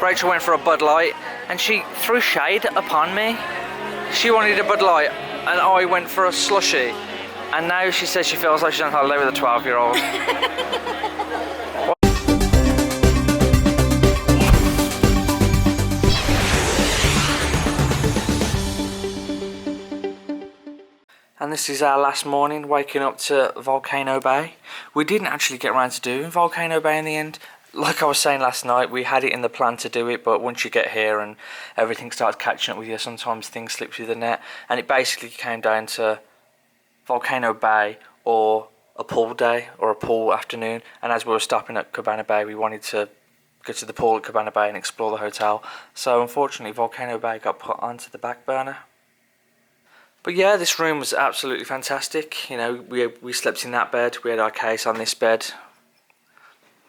Rachel went for a Bud Light and she threw shade upon me. She wanted a Bud Light and I went for a slushie. And now she says she feels like she's on holiday with a 12-year-old. And this is our last morning, waking up to Volcano Bay. We didn't actually get around to doing Volcano Bay in the end. Like I was saying last night, we had it in the plan to do it, but once you get here and everything starts catching up with you, sometimes things slip through the net. And it basically came down to Volcano Bay or a pool day or a pool afternoon. And as we were stopping at Cabana Bay, we wanted to go to the pool at Cabana Bay and explore the hotel. So unfortunately, Volcano Bay got put onto the back burner. But yeah, this room was absolutely fantastic. You know, we slept in that bed. We had our case on this bed.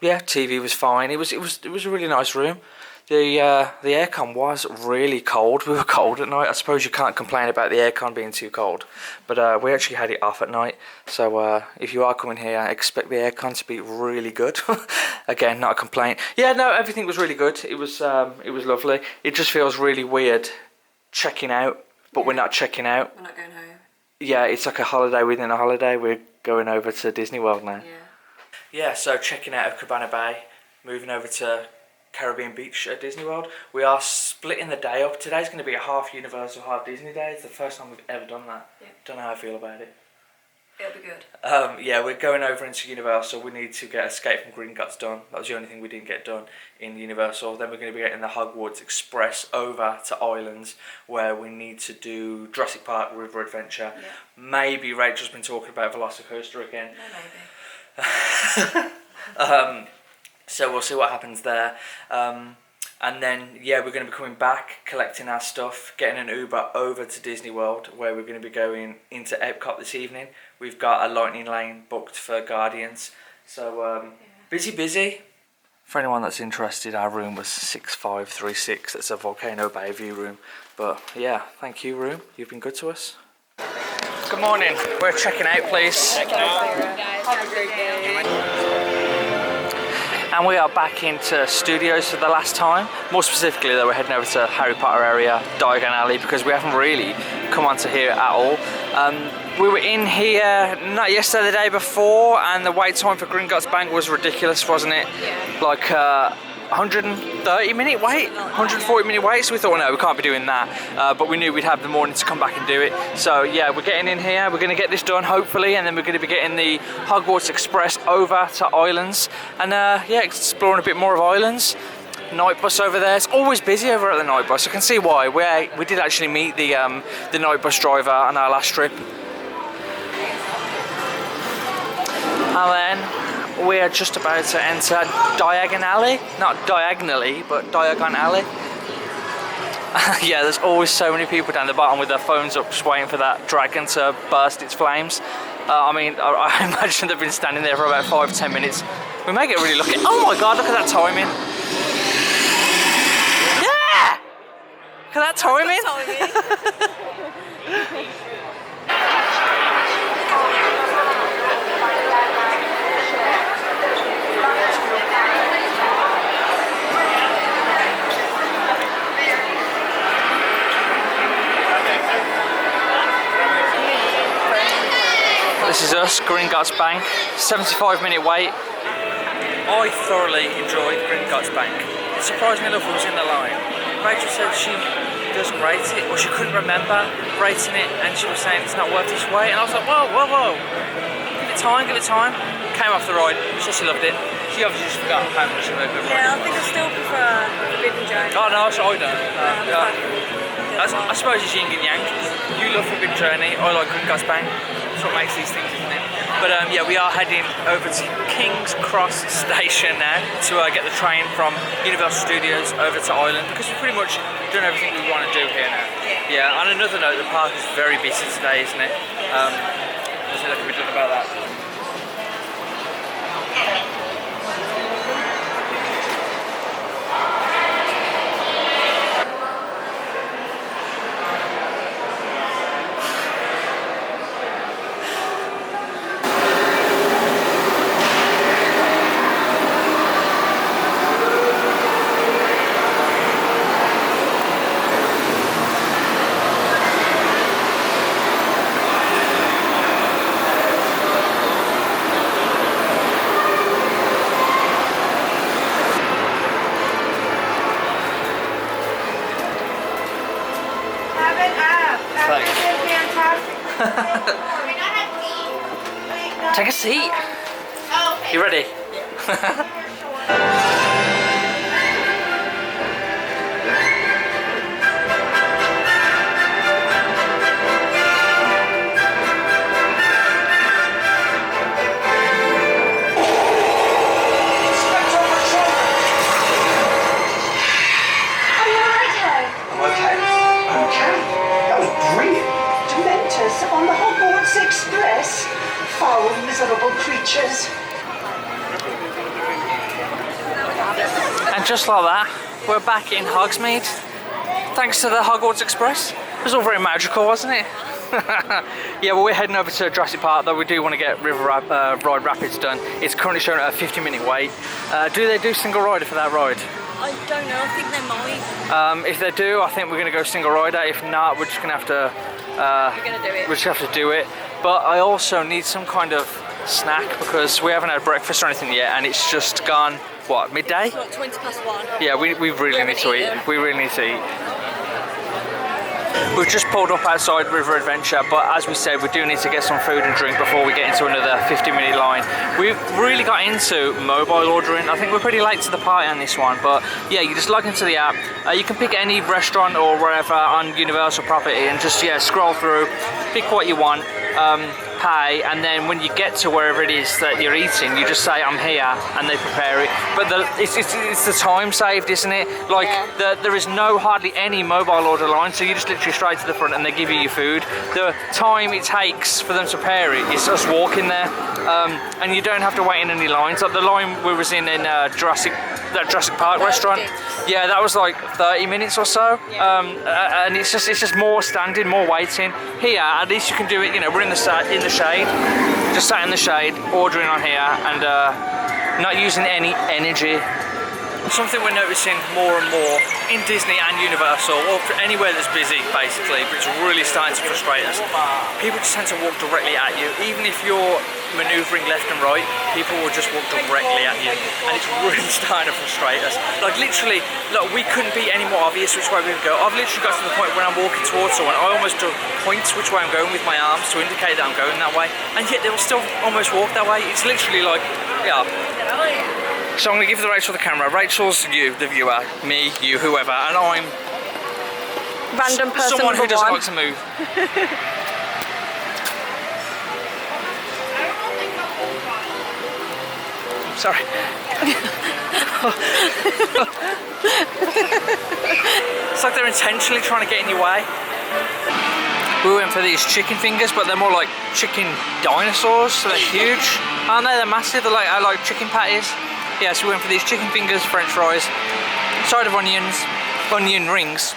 Yeah, TV was fine. It was a really nice room. The aircon was really cold. We were cold at night. I suppose you can't complain about the aircon being too cold. But we actually had it off at night. So if you are coming here, I expect the aircon to be really good. Again, not a complaint. Yeah, no, everything was really good. It was lovely. It just feels really weird checking out. But we're not checking out. We're not going home. Yeah, it's like a holiday within a holiday. We're going over to Disney World now. Yeah, so checking out of Cabana Bay, moving over to Caribbean Beach at Disney World. We are splitting the day up. Today's going to be a half Universal, half Disney day. It's the first time we've ever done that. Yeah. Don't know how I feel about it. It'll be good. Yeah, we're going over into Universal. We need to get Escape from Gringotts done. That was the only thing we didn't get done in Universal. Then we're going to be getting the Hogwarts Express over to Islands, where we need to do Jurassic Park River Adventure. Yeah. Maybe Rachel's been talking about Velocicoaster again. No, maybe. So we'll see what happens there. And then, yeah, we're going to be coming back, collecting our stuff, getting an Uber over to Disney World, where we're going to be going into Epcot this evening. We've got a Lightning Lane booked for Guardians. So, busy. For anyone that's interested, our room was 6536. That's a Volcano Bay view room. But, yeah, thank you, room. You've been good to us. Good morning. We're checking out, please. Have a great day. And we are back into studios for the last time. More specifically though, we're heading over to Harry Potter area, Diagon Alley, because we haven't really come onto here at all. We were in here not yesterday, the day before, and the wait time for Gringotts Bank was ridiculous, wasn't it? Yeah. Like 130-minute wait, 140-minute wait, so we thought, well, no, we can't be doing that. But we knew we'd have the morning to come back and do it. So yeah, we're getting in here, we're going to get this done, hopefully, and then we're going to be getting the Hogwarts Express over to Islands, and yeah, exploring a bit more of Islands. Night bus over there. It's always busy over at the night bus. I can see why. We did actually meet the night bus driver on our last trip. And then we are just about to enter Diagon Alley. Not diagonally, but Diagon Alley. Yeah, there's always so many people down the bottom with their phones up just waiting for that dragon to burst its flames. I mean, I imagine they've been standing there for about 5-10 minutes. We may get really lucky. Oh my god, look at that timing. Yeah! Look at that timing. This is us, Gringotts Bank, 75-minute wait. I thoroughly enjoyed Gringotts Bank. Surprisingly enough, I was in the line. Rachel said she doesn't rate it, or she couldn't remember rating it, and she was saying it's not worth this wait. And I was like, whoa. Give it time. Came off the ride, she said she loved it. She obviously just forgot how much of a good Yeah, I think I still prefer Forbidden Journey. Oh no, so I don't. I suppose it's yin and yang. You love Forbidden Journey, I like Gringotts Bank. That's what makes these things, isn't it? But yeah, we are heading over to King's Cross Station now to get the train from Universal Studios over to Island, because we've pretty much done everything we want to do here now. Yeah, on another note, the park is very busy today, isn't it? There's nothing we done about that. Thanks. Take a seat. You ready? On the Hogwarts Express. Foul, miserable creatures. And just like that, we're back in Hogsmeade. Thanks to the Hogwarts Express. It was all very magical, wasn't it? Yeah, well, we're heading over to Jurassic Park, though we do want to get Ride Rapids done. It's currently showing a 50-minute wait. Do they do single rider for that ride? I don't know, I think they might. If they do, I think we're going to go single rider. If not, we're just going to have to... We're going to do it. we just have to do it. But I also need some kind of snack because we haven't had breakfast or anything yet, and it's just gone, what, midday? It's what, 20 past 1? Yeah, we really need to eat. We really need to eat. We've just pulled up outside River Adventure, but as we said, we do need to get some food and drink before we get into another 50-minute line. We've really got into mobile ordering. I think we're pretty late to the party on this one, but yeah, you just log into the app. You can pick any restaurant or wherever on Universal property and just, yeah, scroll through, pick what you want, pay, and then when you get to wherever it is that you're eating, you just say, I'm here, and they prepare it. But it's the time saved, isn't it? Like, there is hardly any mobile order line, so you just literally straight to the front and they give you your food. The time it takes for them to prepare it is us walking there, and you don't have to wait in any lines. Like the line we was in Jurassic Park restaurant, yeah, that was like 30 minutes or so, and it's just more standing, more waiting. Here, at least you can do it. You know, we're in the shade, just sat in the shade, ordering on here, and not using any energy. Something we're noticing more and more in Disney and Universal, or anywhere that's busy basically, but it's really starting to frustrate us. People just tend to walk directly at you. Even if you're manoeuvring left and right, people will just walk directly at you, and it's really starting to frustrate us. Like literally, look, we couldn't be any more obvious which way we would go. I've literally got to the point when I'm walking towards someone, I almost do points which way I'm going with my arms to indicate that I'm going that way, and yet they will still almost walk that way. It's literally like, yeah. So I'm going to give Rachel the camera. Rachel's you, the viewer, me, you, whoever, and I'm Random person someone who number doesn't one. like to move. Sorry. It's like they're intentionally trying to get in your way. We went for these chicken fingers, but they're more like chicken dinosaurs, so they're huge. Aren't they? They're massive. They're like chicken patties. Yeah, so we went for these chicken fingers, French fries, side of onions, onion rings.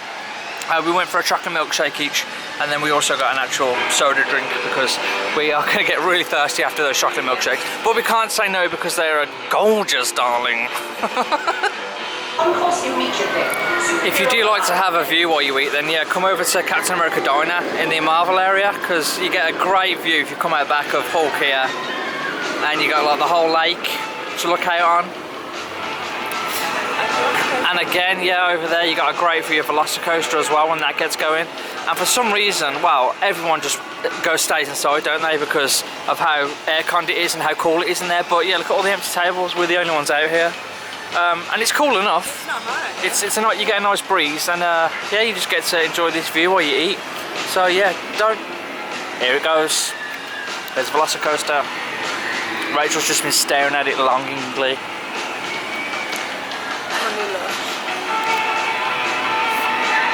We went for a chocolate milkshake each, and then we also got an actual soda drink because we are going to get really thirsty after those chocolate milkshakes. But we can't say no because they are gorgeous, darling. If you do like to have a view while you eat, then yeah, come over to Captain America Diner in the Marvel area, because you get a great view if you come out back of Hulk here, and you got like the whole lake to look out on. And again, yeah, over there you got a great view of Velocicoaster as well when that gets going. And for some reason, well, everyone just stays inside, don't they, because of how air-conned it is and how cool it is in there. But yeah, look at all the empty tables. We're the only ones out here. And it's cool enough. It's you get a nice breeze, and yeah, you just get to enjoy this view while you eat. So yeah, here it goes. There's Velocicoaster. Rachel's just been staring at it longingly.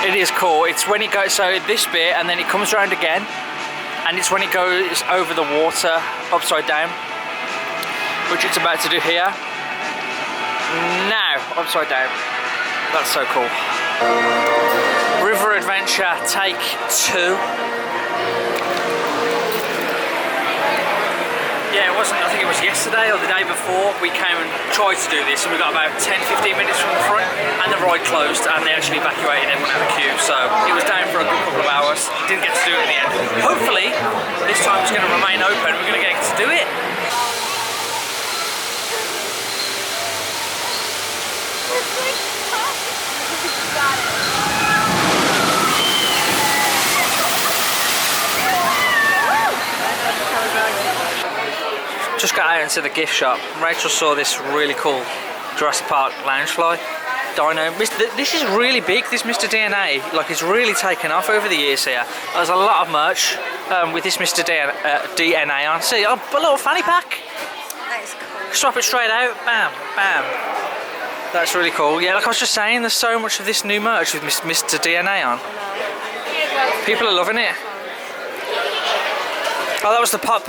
It is cool. It's when it goes, so this bit, and then it comes around again, and it's when it goes over the water upside down, which it's about to do here. Now, upside down. That's so cool. River Adventure Take 2. Yeah, I think it was yesterday or the day before we came and tried to do this, and we got about 10-15 minutes from the front, and the ride closed, and they actually evacuated everyone out of the queue, so it was down for a good couple of hours. Didn't get to do it in the end. Hopefully this time it's going to remain open, we're going to get to do it. just got out into the gift shop. Rachel saw this really cool Jurassic Park Loungefly dino. This is really big, this Mr. DNA. Like, it's really taken off over the years here. There's a lot of merch with this Mr. DNA on. See, a little fanny pack. That is cool. Swap it straight out. Bam, bam. That's really cool. Yeah, like I was just saying, there's so much of this new merch with Mr. DNA on. People are loving it. Oh, that was the pop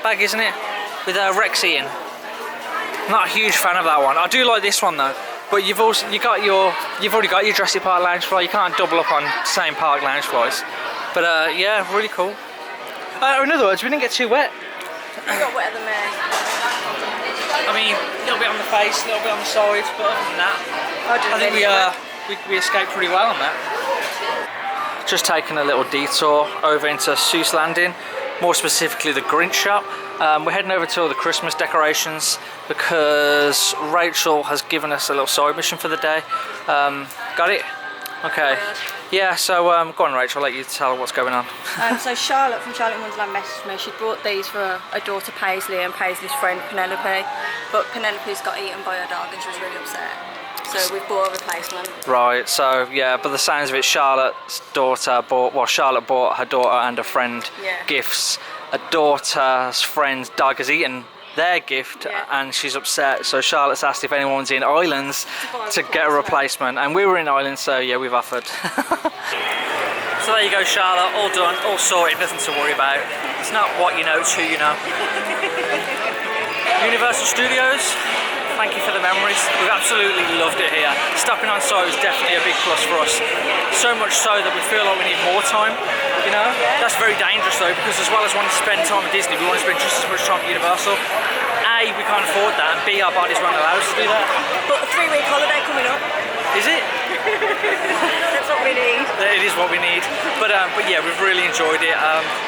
bag, isn't it? With Rexy in. Not a huge fan of that one. I do like this one though. But you've already got your Jurassic Park Loungefly. You can't double up on same park Loungeflies. But yeah, really cool. In other words, we didn't get too wet. You got wetter than me. I mean, a little bit on the face, a little bit on the sides, but other than that, I think we escaped pretty well on that. Just taking a little detour over into Seuss Landing, more specifically the Grinch shop. We're heading over to all the Christmas decorations because Rachel has given us a little side mission for the day. Got it? Okay. Yeah, so go on Rachel, I'll let you tell what's going on. So Charlotte from Charlotte in Wonderland messaged me. She brought these for her daughter Paisley and Paisley's friend Penelope. But Penelope's got eaten by her dog and she was really upset. So we've bought a replacement. Right, so yeah, but the sounds of it, Charlotte bought her daughter and a friend gifts. A daughter's friend's dog has eaten their gift and she's upset, so Charlotte's asked if anyone's in Islands to get a replacement, and we were in Islands, so yeah, we've offered. So there you go, Charlotte, all done, all sorted, nothing to worry about. It's not what you know, it's who you know. Universal Studios, thank you for the memories. We've absolutely loved it here. Stopping on site was definitely a big plus for us. So much so that we feel like we need more time, you know? That's very dangerous though, because as well as wanting to spend time at Disney, we want to spend just as much time at Universal. A, we can't afford that, and B, our bodies won't allow us to do that. But a 3-week holiday coming up. Is it? That's what we need. It is what we need. But yeah, we've really enjoyed it.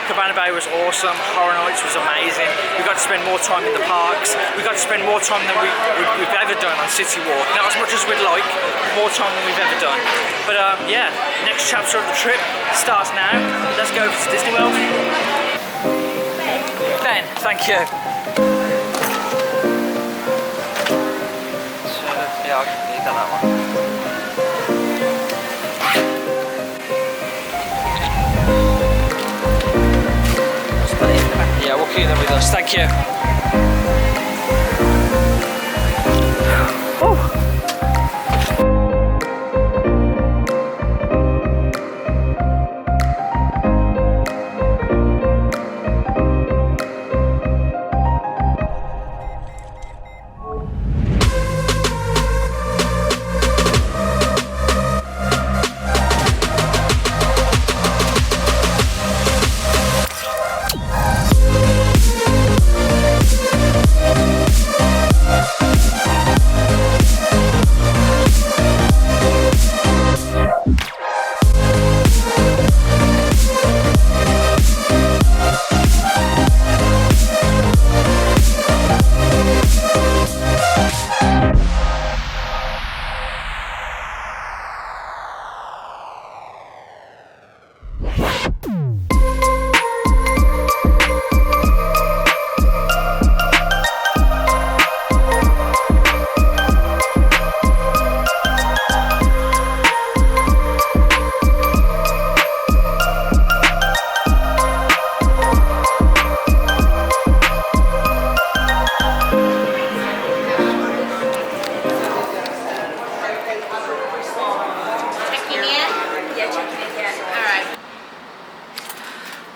Cabana Bay was awesome. Horror Nights was amazing. We got to spend more time in the parks. We got to spend more time than we've ever done on City Walk. Not as much as we'd like, more time than we've ever done. But yeah, next chapter of the trip starts now. Let's go over to Disney World. Ben, thank you. So, yeah, I'll leave that one. Yeah, we'll keep them with us. Thank you.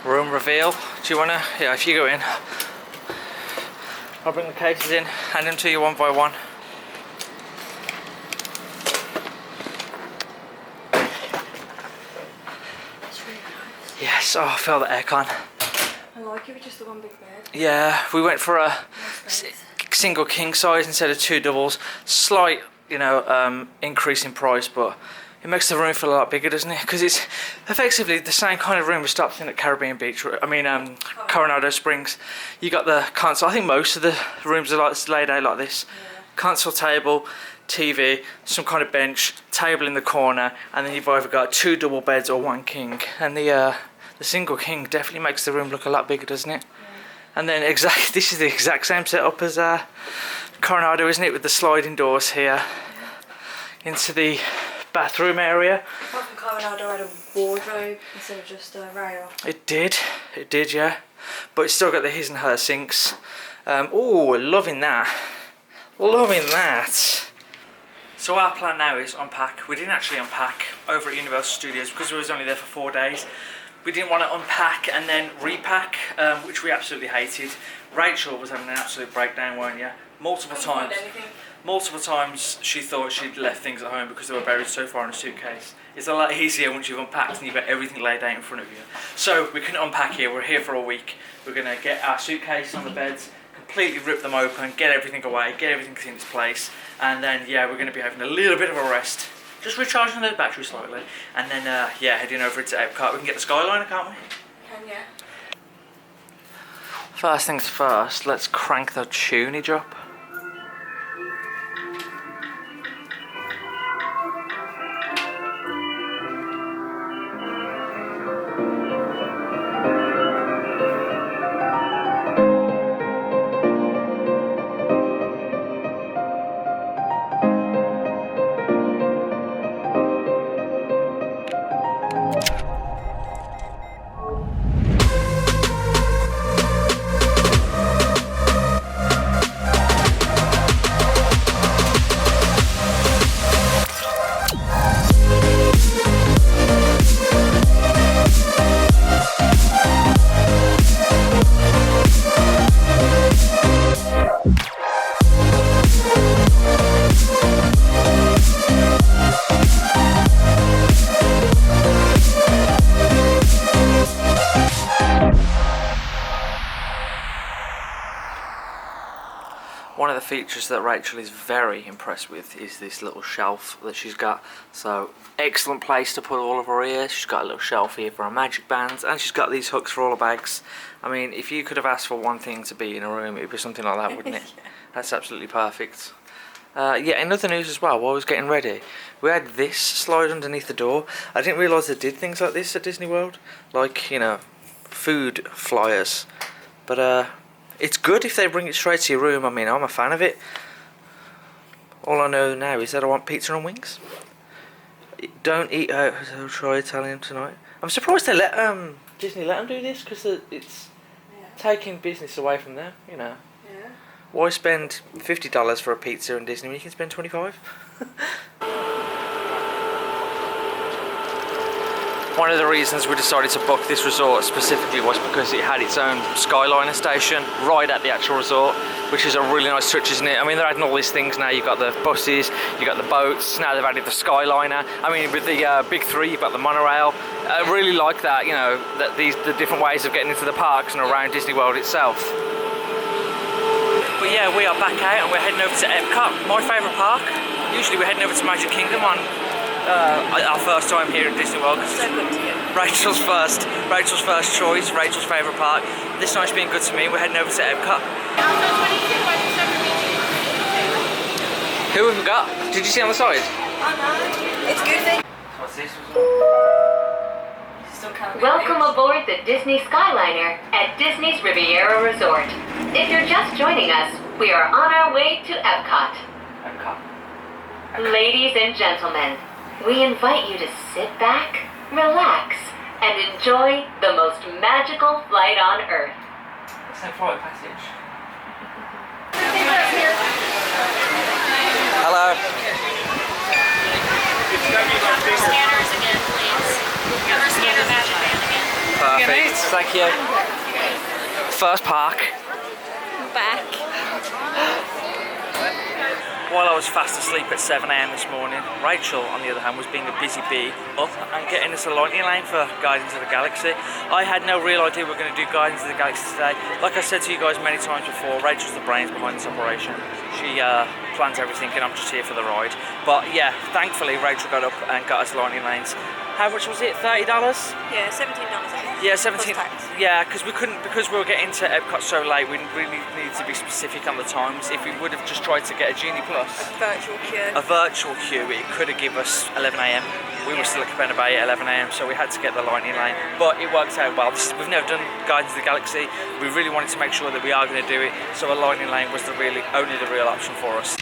Room reveal. Do you want to? Yeah, if you go in. I'll bring the cases in, hand them to you one by one. It's really nice. Yes, oh, I feel the aircon. I like it with just the one big bed. Yeah, we went for a single king size instead of 2 doubles. Slight, you know, increase in price, but it makes the room feel a lot bigger, doesn't it? Because it's effectively the same kind of room we stopped in at Caribbean Beach. I mean, Coronado Springs. You got the console. I think most of the rooms are like laid out like this. Yeah. Console table, TV, some kind of bench, table in the corner, and then you've either got 2 double beds or 1 king. And the single king definitely makes the room look a lot bigger, doesn't it? And then this is the exact same setup as Coronado, isn't it? With the sliding doors here into the bathroom area. Apart from Coronado had a wardrobe instead of just a rail. It did, yeah. But it's still got the his and her sinks. Oh, loving that. Loving that. So our plan now is unpack. We didn't actually unpack over at Universal Studios because we was only there for 4 days. We didn't want to unpack and then repack, which we absolutely hated. Rachel was having an absolute breakdown, weren't you? Multiple times she thought she'd left things at home because they were buried so far in a suitcase. It's a lot easier once you've unpacked and you've got everything laid out in front of you. So we couldn't unpack here, we're here for a week. We're going to get our suitcase on the beds, completely rip them open, get everything away, get everything in its place, and then yeah, we're going to be having a little bit of a rest, just recharging those batteries slightly, and then yeah, heading over to Epcot. We can get the Skyliner, can't we? Yeah. First things first, let's crank the tunage up. One of the features that Rachel is very impressed with is this little shelf that she's got. So excellent place to put all of her ears. She's got a little shelf here for her magic bands, and she's got these hooks for all her bags. I mean, if you could have asked for one thing to be in a room, it would be something like that, wouldn't it? Yeah. That's absolutely perfect. Yeah, in other news as well, while I was getting ready, we had this slide underneath the door. I didn't realise they did things like this at Disney World, like, you know, food flyers. But it's good if they bring it straight to your room. I mean, I'm a fan of it. All I know now is that I want pizza and wings. Don't eat out, I'll try Italian tonight. I'm surprised they let Disney let them do this, because it's taking business away from them, you know. Yeah. Why spend $50 for a pizza in Disney when you can spend $25? One of the reasons we decided to book this resort specifically was because it had its own Skyliner station right at the actual resort, which is a really nice touch, isn't it? I mean, they're adding all these things now. You've got the buses, you've got the boats, now they've added the Skyliner. I mean, with the big three, you've got the monorail. I really like that, you know, that the different ways of getting into the parks and around Disney World itself. But yeah, we are back out and we're heading over to Epcot, my favourite park. Usually we're heading over to Magic Kingdom on our first time here at Disney World. So good to you. Rachel's first choice, Rachel's favourite park. This time's been good to me. We're heading over to Epcot. Who have we got? Did you see on the side? I know. It's Goofy. What's this? Still can't be Welcome aboard the Disney Skyliner at Disney's Riviera Resort. If you're just joining us, we are on our way to Epcot. Ladies and gentlemen, we invite you to sit back, relax, and enjoy the most magical flight on Earth. That's no flight passage. Hello. Scanners again, please. Cover scanner magic band again. Perfect. Thank you. First park. back. While I was fast asleep at 7 AM this morning, Rachel, on the other hand, was being a busy bee up and getting us a lightning lane for Guardians of the Galaxy. I had no real idea we were going to do Guardians of the Galaxy today. Like I said to you guys many times before, Rachel's the brains behind this operation. She plans everything and I'm just here for the ride. But yeah, thankfully Rachel got up and got us lightning lanes. How much was it? $30? Yeah, $17. Yeah, 17. Plus tax. Yeah, because we were getting to Epcot so late. We really needed to be specific on the times. If we would have just tried to get a Genie Plus, Virtual queue. a virtual queue, it could have given us 11 a.m. We were still at Cabana Bay at 11 a.m. so we had to get the Lightning Lane. But it worked out well. We've never done Guardians of the Galaxy. We really wanted to make sure that we are going to do it. So a Lightning Lane was only the real option for us.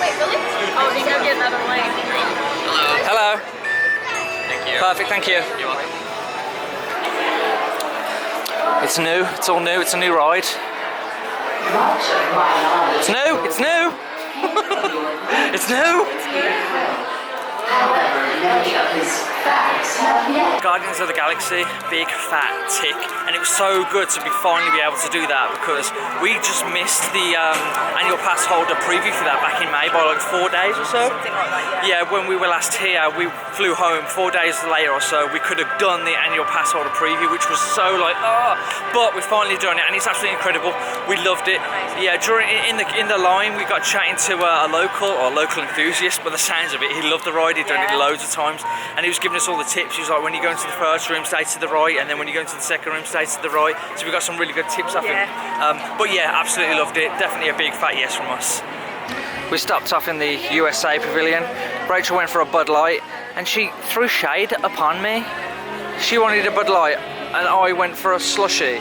Wait, really? Oh, you go get another lane. Hello. Thank you. Perfect, thank you. You're welcome. It's new, it's all new, it's a new ride. It's new, it's new! It's new! Guardians of the Galaxy, big fat tick, and it was so good to finally be able to do that because we just missed the annual pass holder preview for that back in May by like 4 days or so. Something like that, yeah. Yeah, when we were last here, we flew home 4 days later or so. We could have done the annual pass holder preview, which was so like, but we've finally done it, and it's absolutely incredible. We loved it. Yeah, in the line, we got chatting to a local enthusiast, but the sounds of it, he loved the ride. He'd done it loads of times, and he was giving us all the tips. He was like, when you go into the first room, stay to the right, and then when you go into the second room, stay to the right. So we got some really good tips off him. But yeah, absolutely loved it. Definitely a big fat yes from us. We stopped off in the USA Pavilion. Rachel went for a Bud Light, and she threw shade upon me. She wanted a Bud Light, and I went for a slushie.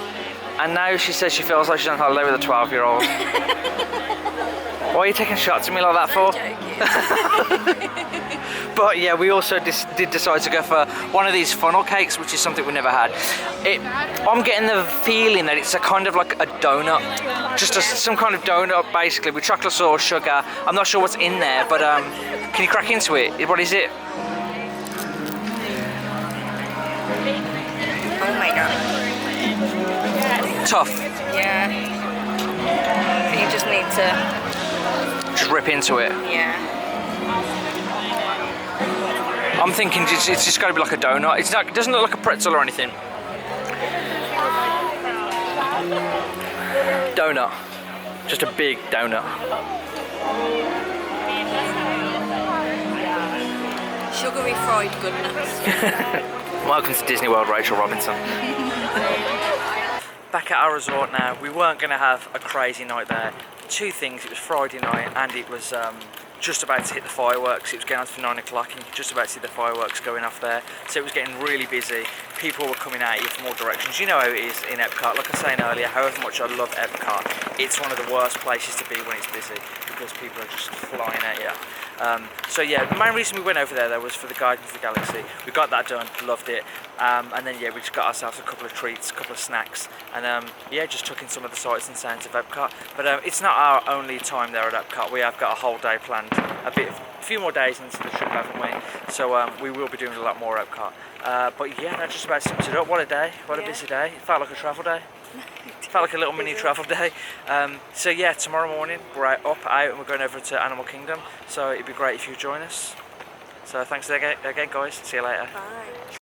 And now she says she feels like she's on holiday with a 12-year-old. Why are you taking shots at me like that for? But yeah, we also did decide to go for one of these funnel cakes, which is something we never had. I'm getting the feeling that it's a kind of like a donut, just some kind of donut basically with chocolate sauce, sugar. I'm not sure what's in there, but can you crack into it? What is it? Oh my god. Tough. Yeah. You just need to. Just rip into it. Yeah. I'm thinking it's just got to be like a donut. It doesn't look like a pretzel or anything. Donut. Just a big donut. Sugary fried goodness. Welcome to Disney World, Rachel Robinson. Back at our resort now. We weren't going to have a crazy night there. Two things, it was Friday night and it was just about to hit the fireworks. It was getting on for 9 o'clock and you could just about see the fireworks going off there. So it was getting really busy. People were coming at you from all directions. You know how it is in Epcot. Like I was saying earlier, however much I love Epcot, it's one of the worst places to be when it's busy because people are just flying at you. So yeah, the main reason we went over there though was for the Guardians of the Galaxy. We got that done, loved it. And then yeah, we just got ourselves a couple of treats, a couple of snacks, and yeah, just took in some of the sights and sounds of Epcot. But it's not our only time there at Epcot. We have got a whole day planned, a few more days into the trip, haven't we? So we will be doing a lot more Epcot. But yeah, that just about sums it up. What a day, what a busy day. It felt like a travel day. Felt like a little mini travel day. So yeah, tomorrow morning we're out and we're going over to Animal Kingdom. So it'd be great if you join us. So thanks again guys. See you later. Bye.